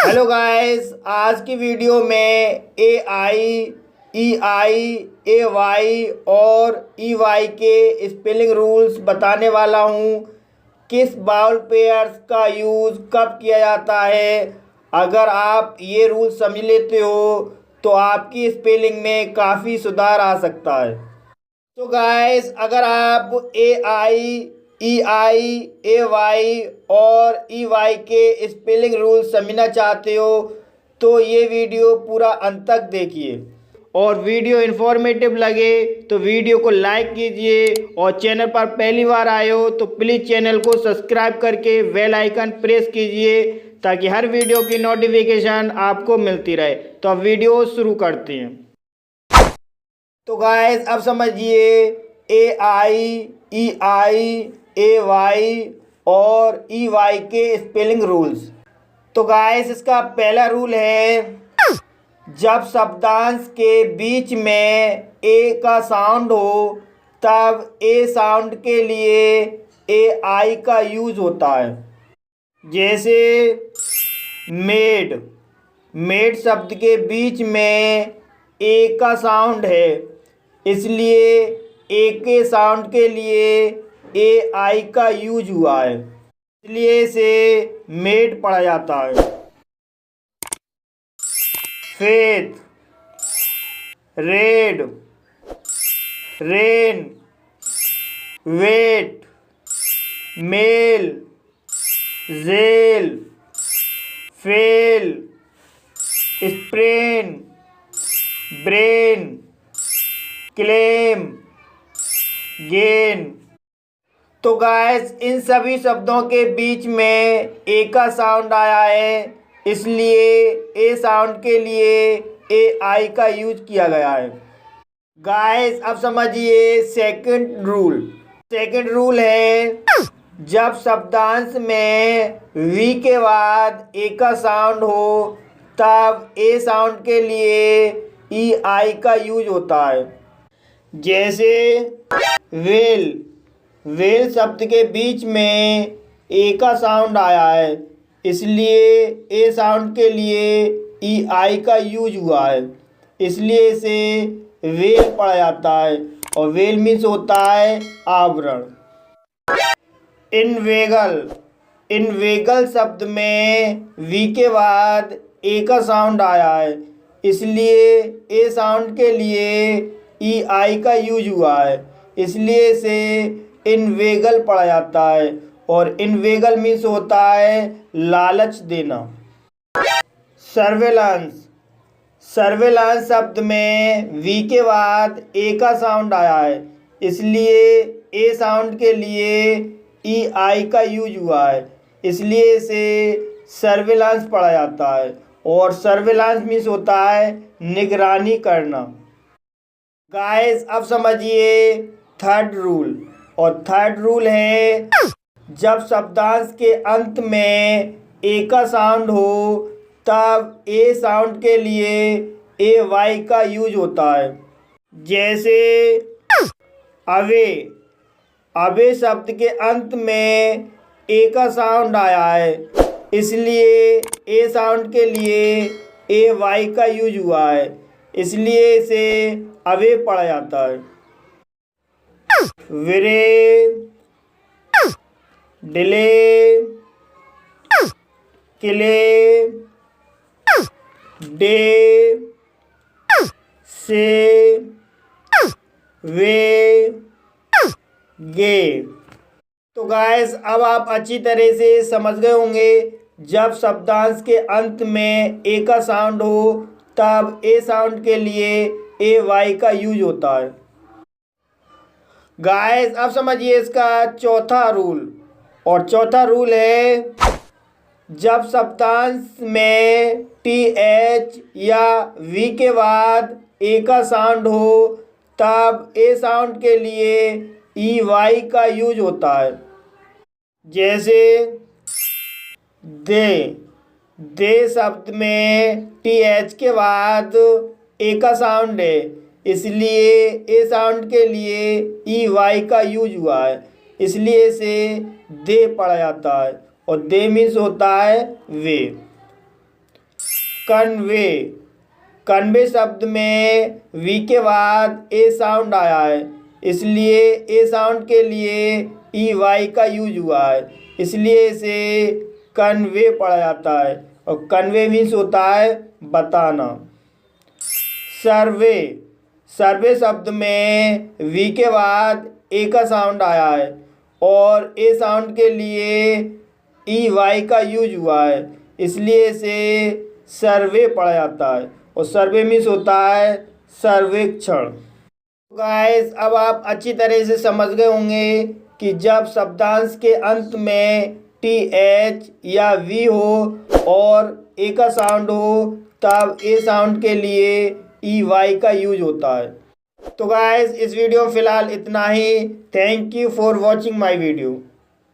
Hello guys, आज की video में ए आई, ई आई, ए वाई और ई वाई के स्पेलिंग रूल्स बताने वाला हूँ। किस बाउल पेयर्स का यूज़ कब किया जाता है। अगर आप ये रूल समझ लेते हो तो आपकी स्पेलिंग में काफ़ी सुधार आ सकता है। तो गाइस, अगर आप ए आई, ई आई, ए वाई और ई वाई के स्पेलिंग रूल समझना चाहते हो तो ये वीडियो पूरा अंत तक देखिए। और वीडियो इन्फॉर्मेटिव लगे तो वीडियो को लाइक कीजिए और चैनल पर पहली बार आए हो तो प्लीज़ चैनल को सब्सक्राइब करके बेल आइकन प्रेस कीजिए ताकि हर वीडियो की नोटिफिकेशन आपको मिलती रहे। तो अब वीडियो शुरू करते हैं। तो गाइस, अब समझिए ए आई, ई आई, ए वाई और ई वाई के स्पेलिंग रूल्स। तो गाइस, इसका पहला रूल है, जब शब्दांश के बीच में ए का साउंड हो तब ए साउंड के लिए ए आई का यूज होता है। जैसे मेड, मेड शब्द के बीच में ए का साउंड है, इसलिए ए के साउंड के लिए ए आई का यूज हुआ है, इसलिए इसे मेड पढ़ा जाता है। Faith, raid, rain, wait, mail, jail, fail, sprain, brain, claim, gain. तो गाइस, इन सभी शब्दों के बीच में ए का साउंड आया है, इसलिए ए साउंड के लिए ए आई का यूज किया गया है। गाइस, अब समझिए सेकंड रूल। सेकंड रूल है, जब शब्दांश में वी के बाद ए का साउंड हो तब ए साउंड के लिए ई आई का यूज होता है। जैसे वेल, वेल शब्द के बीच में ए का साउंड आया है, इसलिए ए साउंड के लिए ई आई का यूज हुआ है, इसलिए इसे वेल पढ़ा जाता है। और वेल मीन्स होता है आवरण। इनवेगल, इनवेगल शब्द में वी के बाद ए का साउंड आया है, इसलिए ए साउंड के लिए ई आई का यूज हुआ है, इसलिए इसे इनवेगल पढ़ा जाता है। और इनवेगल मीन्स होता है लालच देना। सर्वेलांस, सर्वेलांस शब्द में वी के बाद ए का साउंड आया है, इसलिए ए साउंड के लिए ई आई का यूज हुआ है, इसलिए इसे सर्वेलांस पढ़ा जाता है। और सर्वेलांस मीन्स होता है निगरानी करना। गाइस, अब समझिए थर्ड रूल। और थर्ड रूल है, जब शब्दांश के अंत में ए का साउंड हो तब ए साउंड के लिए ए वाई का यूज होता है। जैसे अवे, अवे शब्द के अंत में ए का साउंड आया है, इसलिए ए साउंड के लिए ए वाई का यूज हुआ है, इसलिए इसे अवे पढ़ा जाता है। विरे, डिले, किले, डे, से, वे, गे। तो गाइस, अब आप अच्छी तरह से समझ गए होंगे, जब शब्दांश के अंत में ए का साउंड हो तब ए साउंड के लिए ए वाई का यूज होता है। गाइस, अब समझिए इसका चौथा रूल। और चौथा रूल है, जब शब्दांश में टी एच या वी के बाद ए का साउंड हो तब ए साउंड के लिए ई वाई का यूज होता है। जैसे दे, दे शब्द में टी एच के बाद ए का साउंड है, इसलिए ए साउंड के लिए ई वाई का यूज हुआ है, इसलिए इसे दे पढ़ा जाता है। और दे मीन्स होता है वे। कन्वे। कन्वे शब्द में वी के बाद ए साउंड आया है, इसलिए ए साउंड के लिए ई वाई का यूज हुआ है, इसलिए इसे कन्वे पढ़ा जाता है। और कन्वे मीन्स होता है बताना। सर्वे। सर्वे शब्द में वी के बाद ए का साउंड आया है और ए साउंड के लिए ई वाई का यूज हुआ है, इसलिए इसे सर्वे पढ़ा जाता है। और सर्वे मीन्स होता है सर्वेक्षण। गाइस, अब आप अच्छी तरह से समझ गए होंगे कि जब शब्दांश के अंत में टी एच या वी हो और ए का साउंड हो तब ए साउंड के लिए ई वाई का यूज होता है। तो गाइस, इस वीडियो में फ़िलहाल इतना ही। Thank you for watching my video.